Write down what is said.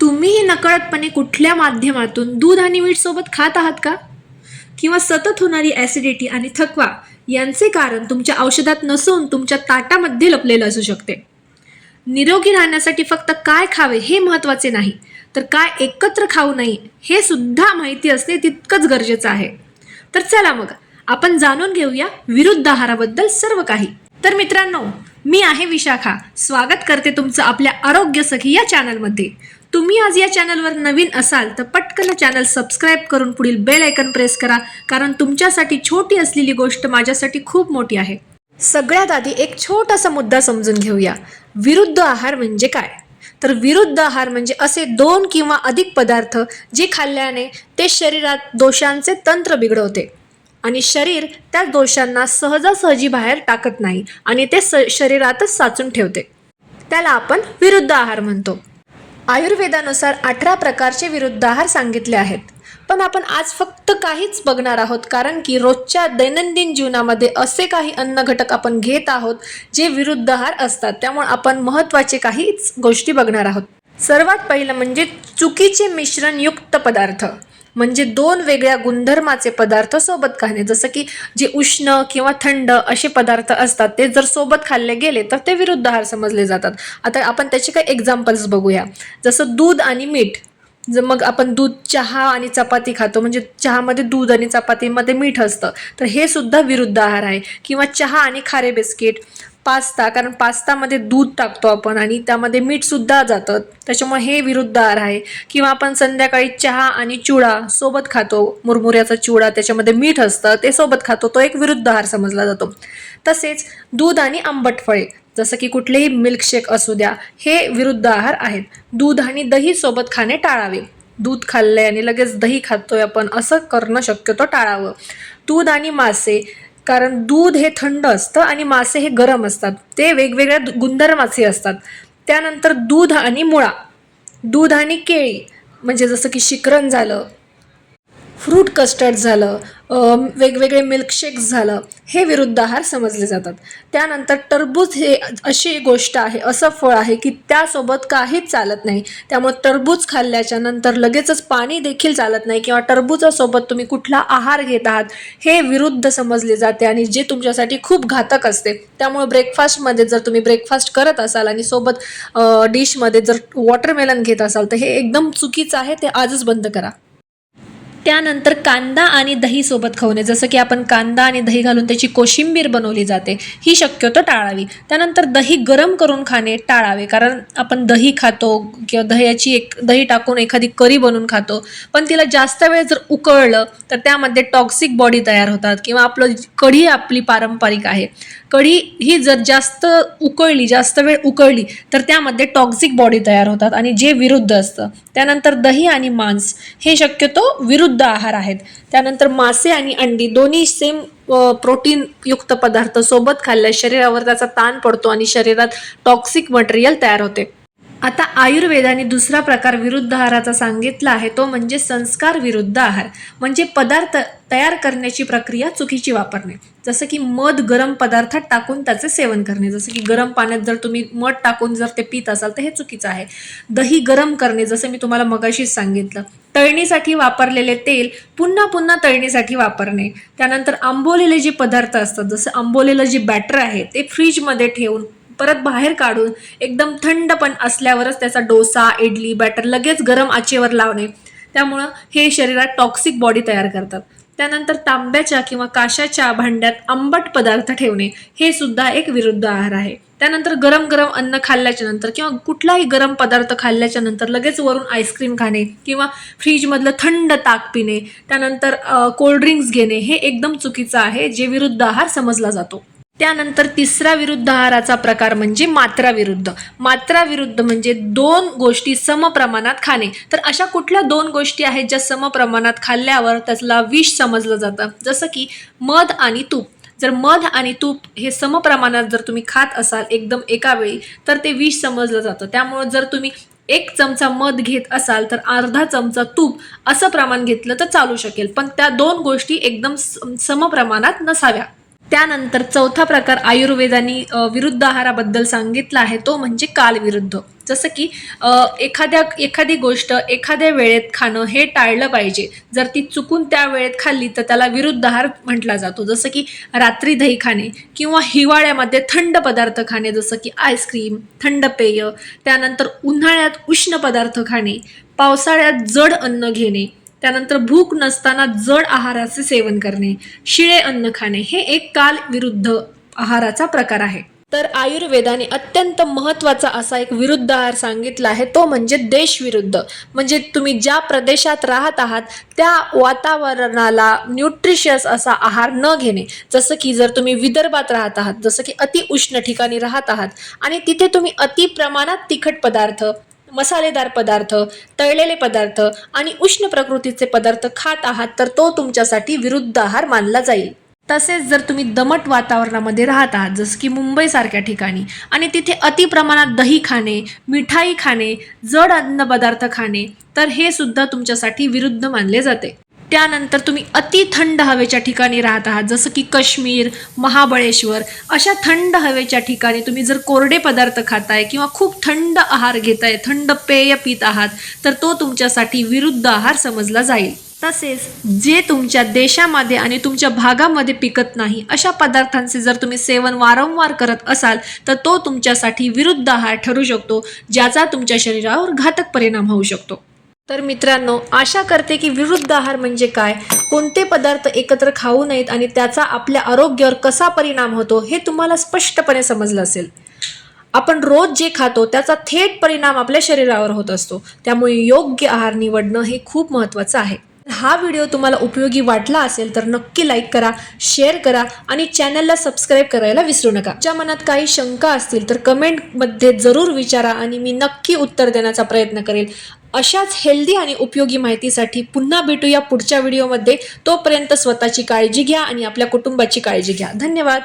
तुम्हीही नकळतपणे कुठल्या माध्यमातून दूध आणि मीठ सोबत खात आहात का? किंवा सतत होणारी ॲसिडिटी आणि थकवा यांचे कारण तुमच्या औषधात नसून तुमच्या ताटामध्ये लपलेलं असू शकते. निरोगी राहण्यासाठी फक्त काय खावे हे महत्त्वाचे नाही, तर काय एकत्र खाऊ नये हे सुद्धा माहिती असणे तितकंच गरजेचं आहे. तर चला मग आपण जाणून घेऊया विरुद्ध आहाराबद्दल सर्व काही. तर मित्रांनो, मी आहे विशाखा. स्वागत करते तुमचं आपल्या आरोग्य सखी या चॅनलमध्ये. तुम्ही आज या चॅनलवर नवीन असाल तर पटकन चॅनल सबस्क्राईब करून पुढील बेल आयकन प्रेस करा, कारण तुमच्यासाठी छोटी असलेली गोष्ट माझ्यासाठी खूप मोठी आहे. सगळ्यात आधी एक छोटासा मुद्दा समजून घेऊया. विरुद्ध आहार म्हणजे काय? तर विरुद्ध आहार म्हणजे असे 2 किंवा अधिक पदार्थ जे खाल्ल्याने ते शरीरात दोषांचे तंत्र बिघडवते आणि शरीर त्या दोषांना सहजासहजी बाहेर टाकत नाही आणि ते शरीरातच साचून ठेवते. त्याला आपण विरुद्ध आहार म्हणतो. आयुर्वेदानुसार 18 प्रकारचे विरुद्ध आहार सांगितले आहेत, पण आपण आज फक्त काहीच बघणार आहोत, कारण की रोजच्या दैनंदिन जीवनामध्ये असे काही अन्न घटक आपण घेत आहोत जे विरुद्ध आहार असतात. त्यामुळे आपण महत्त्वाचे काहीच गोष्टी बघणार आहोत. सर्वात पहिलं म्हणजे चुकीचे मिश्रणयुक्त पदार्थ, म्हणजे 2 वेगळ्या गुणधर्माचे पदार्थ सोबत खाणे. जसं की जे उष्ण किंवा थंड असे पदार्थ असतात ते जर सोबत खाल्ले गेले तर ते विरुद्ध आहार समजले जातात. आता आपण त्याचे काही एक्झाम्पल्स बघूया. जसं दूध आणि मीठ. जर मग आपण दूध, चहा आणि चपाती खातो, म्हणजे चहामध्ये दूध आणि चपातीमध्ये मीठ असतं, तर हे सुद्धा विरुद्ध आहार आहे. किंवा चहा आणि खारे बिस्किट, पास्ता, कारण पास्तामध्ये दूध टाकतो आपण आणि त्यामध्ये मीठ सुद्धा जातं, त्याच्यामुळे हे विरुद्ध आहार आहे. किंवा आपण संध्याकाळी चहा आणि चिवडा सोबत खातो, मुरमुऱ्याचा चिवडा, त्याच्यामध्ये मीठ असतं, ते सोबत खातो, तो एक विरुद्ध आहार समजला जातो. तसेच दूध आणि आंबट फळे, जसं की कुठलेही मिल्कशेक असू द्या, हे विरुद्ध आहार आहेत. दूध आणि दही सोबत खाणे टाळावे. दूध खाल्लंय आणि लगेच दही खातोय आपण, असं करणं शक्यतो टाळावं. दूध आणि मासे, कारण दूध हे थंड असतं आणि मासे हे गरम असतात, ते वेगवेगळ्या गुणधर्माचे असतात. त्यानंतर दूध आणि मुळा, दूध आणि केळी, म्हणजे जसं की शिकरण झालं, फ्रूट कस्टर्ड झालं, वेगवेगळे मिल्कशेक्स झालं, हे विरुद्ध आहार समजले जातात. त्यानंतर टरबूज हे अशी गोष्ट आहे, असं फळ आहे की त्यासोबत काहीच चालत नाही. त्यामुळे टरबूज खाल्ल्याच्या नंतर लगेचच पाणी देखील चालत नाही, किंवा टरबूजासोबत तुम्ही कुठला आहार घेत आहात हे विरुद्ध समजले जाते आणि जे तुमच्यासाठी खूप घातक असते. त्यामुळे ब्रेकफास्टमध्ये जर तुम्ही ब्रेकफास्ट करत असाल आणि सोबत डिशमध्ये जर वॉटरमेलन घेत असाल तर हे एकदम चुकीचं आहे, ते आजच बंद करा. त्यानंतर कांदा आणि दही सोबत खाणे, जसं की आपण कांदा आणि दही घालून त्याची कोशिंबीर बनवली जाते, ही शक्यतो टाळावी. त्यानंतर दही गरम करून खाणे टाळावे, कारण आपण दही खातो किंवा दही टाकून एखादी करी बनवून खातो, पण तिला जास्त वेळ जर उकळलं तर त्यामध्ये टॉक्सिक बॉडी तयार होतात. किंवा कढी आपली पारंपरिक आहे, कढी ही जर जास्त वेळ उकळली तर त्यामध्ये टॉक्सिक बॉडी तयार होतात आणि जे विरुद्ध असतं. त्यानंतर दही आणि मांस हे शक्यतो विरुद्ध आहार आहेत. त्यानंतर मासे आणि अंडी दोन्ही सेम प्रोटीन युक्त पदार्थ सोबत खाल्ल्यास शरीरावर त्याचा ताण पडतो आणि शरीरात टॉक्सिक मटेरियल तयार होते. आता आयुर्वेदाने दुसरा प्रकार विरुद्ध आहाराचा सांगितला आहे, तो म्हणजे संस्कार विरुद्ध आहार. म्हणजे पदार्थ तयार करण्याची प्रक्रिया चुकीची वापरणे. जसं की मध गरम पदार्थात टाकून त्याचे सेवन करणे, जसं की गरम पाण्यात जर तुम्ही मध टाकून जर ते पित असाल तर हे चुकीचं आहे. दही गरम करणे, जसं मी तुम्हाला मगाशीच सांगितलं. तळणीसाठी वापरलेले तेल पुन्हा पुन्हा तळणीसाठी वापरणे. त्यानंतर आंबवलेले जे पदार्थ असतात, जसं आंबवलेलं जे बॅटर आहे ते फ्रीजमध्ये ठेवून परत बाहेर काढून एकदम थंड पण असल्यावरच त्याचा डोसा, इडली बॅटर लगेच गरम आचेवर लावणे, त्यामुळं हे शरीरात टॉक्सिक बॉडी तयार करतात. त्यानंतर तांब्याच्या किंवा काशाच्या भांड्यात आंबट पदार्थ ठेवणे, हे सुद्धा एक विरुद्ध आहार आहे. त्यानंतर गरम गरम अन्न खाल्ल्याच्या नंतर किंवा कुठलाही गरम पदार्थ खाल्ल्याच्या नंतर लगेच वरून आईस्क्रीम खाणे किंवा फ्रीजमधलं थंड ताक पिणे, त्यानंतर कोल्ड्रिंक्स घेणे, हे एकदम चुकीचं आहे, जे विरुद्ध आहार समजला जातो. त्यानंतर तिसरा विरुद्ध आहाराचा प्रकार म्हणजे मात्रा विरुद्ध. मात्रा विरुद्ध म्हणजे 2 गोष्टी समप्रमाणात खाणे. तर अशा कुठल्या 2 गोष्टी आहेत ज्या समप्रमाणात खाल्ल्यावर त्याला विष समजलं जातं? जसं की मध आणि तूप. जर मध आणि तूप हे समप्रमाणात जर तुम्ही खात असाल एकदम एका वेळी तर ते विष समजलं जातं. त्यामुळे जर तुम्ही 1 चमचा मध घेत असाल तर अर्धा चमचा तूप असं प्रमाण घेतलं तर चालू शकेल, पण त्या 2 गोष्टी एकदम समप्रमाणात नसाव्या. त्यानंतर चौथा प्रकार आयुर्वेदाने विरुद्ध आहाराबद्दल सांगितला आहे, तो म्हणजे कालविरुद्ध. जसं की एखादी गोष्ट एखाद्या वेळेत खाणं हे टाळलं पाहिजे. जर ती चुकून त्या वेळेत खाल्ली तर त्याला विरुद्ध आहार म्हटला जातो. जसं की रात्री दही खाणे किंवा हिवाळ्यामध्ये थंड पदार्थ खाणे, जसं की आईस्क्रीम, थंड पेय. त्यानंतर उन्हाळ्यात उष्ण पदार्थ खाणे, पावसाळ्यात जड अन्न घेणे, त्यानंतर भूक नसताना जड आहाराचे सेवन करणे, शिळे अन्न खाणे हे एक काल विरुद्ध आहाराचा प्रकार आहे. तर आयुर्वेदाने अत्यंत महत्त्वाचा असा एक विरुद्ध आहार सांगितला आहे, तो म्हणजे देशविरुद्ध. म्हणजे तुम्ही ज्या प्रदेशात राहत आहात त्या वातावरणाला न्यूट्रिशियस असा आहार न घेणे. जसं की जर तुम्ही विदर्भात राहत आहात, जसं की अति उष्ण ठिकाणी राहत आहात आणि तिथे तुम्ही अति प्रमाणात तिखट पदार्थ, मसालेदार पदार्थ, तळलेले पदार्थ आणि उष्ण प्रकृतीचे पदार्थ खात आहात, तर तो तुमच्यासाठी विरुद्ध आहार मानला जाईल. तसेच जर तुम्ही दमट वातावरणामध्ये राहत आहात, जसं की मुंबईसारख्या ठिकाणी, आणि तिथे अति प्रमाणात दही खाणे, मिठाई खाणे, जड अन्न पदार्थ खाणे, तर हे सुद्धा तुमच्यासाठी विरुद्ध मानले जाते. त्यानंतर तुम्ही अति थंड हवेच्या ठिकाणी राहत आहात, जसं की काश्मीर, महाबळेश्वर अशा थंड हवेच्या ठिकाणी तुम्ही जर कोरडे पदार्थ खाताय किंवा खूप थंड आहार घेताय, थंड पेय पित आहात, तर तो तुमच्यासाठी विरुद्ध आहार समजला जाईल. तसेच जे तुमच्या देशामध्ये आणि तुमच्या भागामध्ये पिकत नाही अशा पदार्थांचे जर तुम्ही सेवन वारंवार करत असाल तर तो तुमच्यासाठी विरुद्ध आहार ठरू शकतो, ज्याचा तुमच्या शरीरावर घातक परिणाम होऊ शकतो. तर मित्रांनो, आशा करते की विरुद्ध आहार म्हणजे काय, कोणते पदार्थ एकत्र खाऊ नयेत आणि त्याचा आपल्या आरोग्यावर कसा परिणाम होतो हे तुम्हाला स्पष्टपणे समजलं असेल. आपण रोज जे खातो त्याचा थेट परिणाम आपल्या शरीरावर होत असतो, त्यामुळे योग्य आहार निवडणं हे खूप महत्त्वाचं आहे. हा व्हिडिओ तुम्हाला उपयोगी वाटला असेल तर नक्की लाईक करा, शेअर करा आणि चॅनलला सबस्क्राईब करायला विसरू नका. ज्या मनात काही शंका असतील तर कमेंटमध्ये जरूर विचारा आणि मी नक्की उत्तर देण्याचा प्रयत्न करेल. अशाच हेल्दी आणि उपयोगी माहितीसाठी पुन्हा भेटूया पुढच्या व्हिडिओमध्ये. तोपर्यंत स्वतःची काळजी घ्या आणि आपल्या कुटुंबाची काळजी घ्या. धन्यवाद.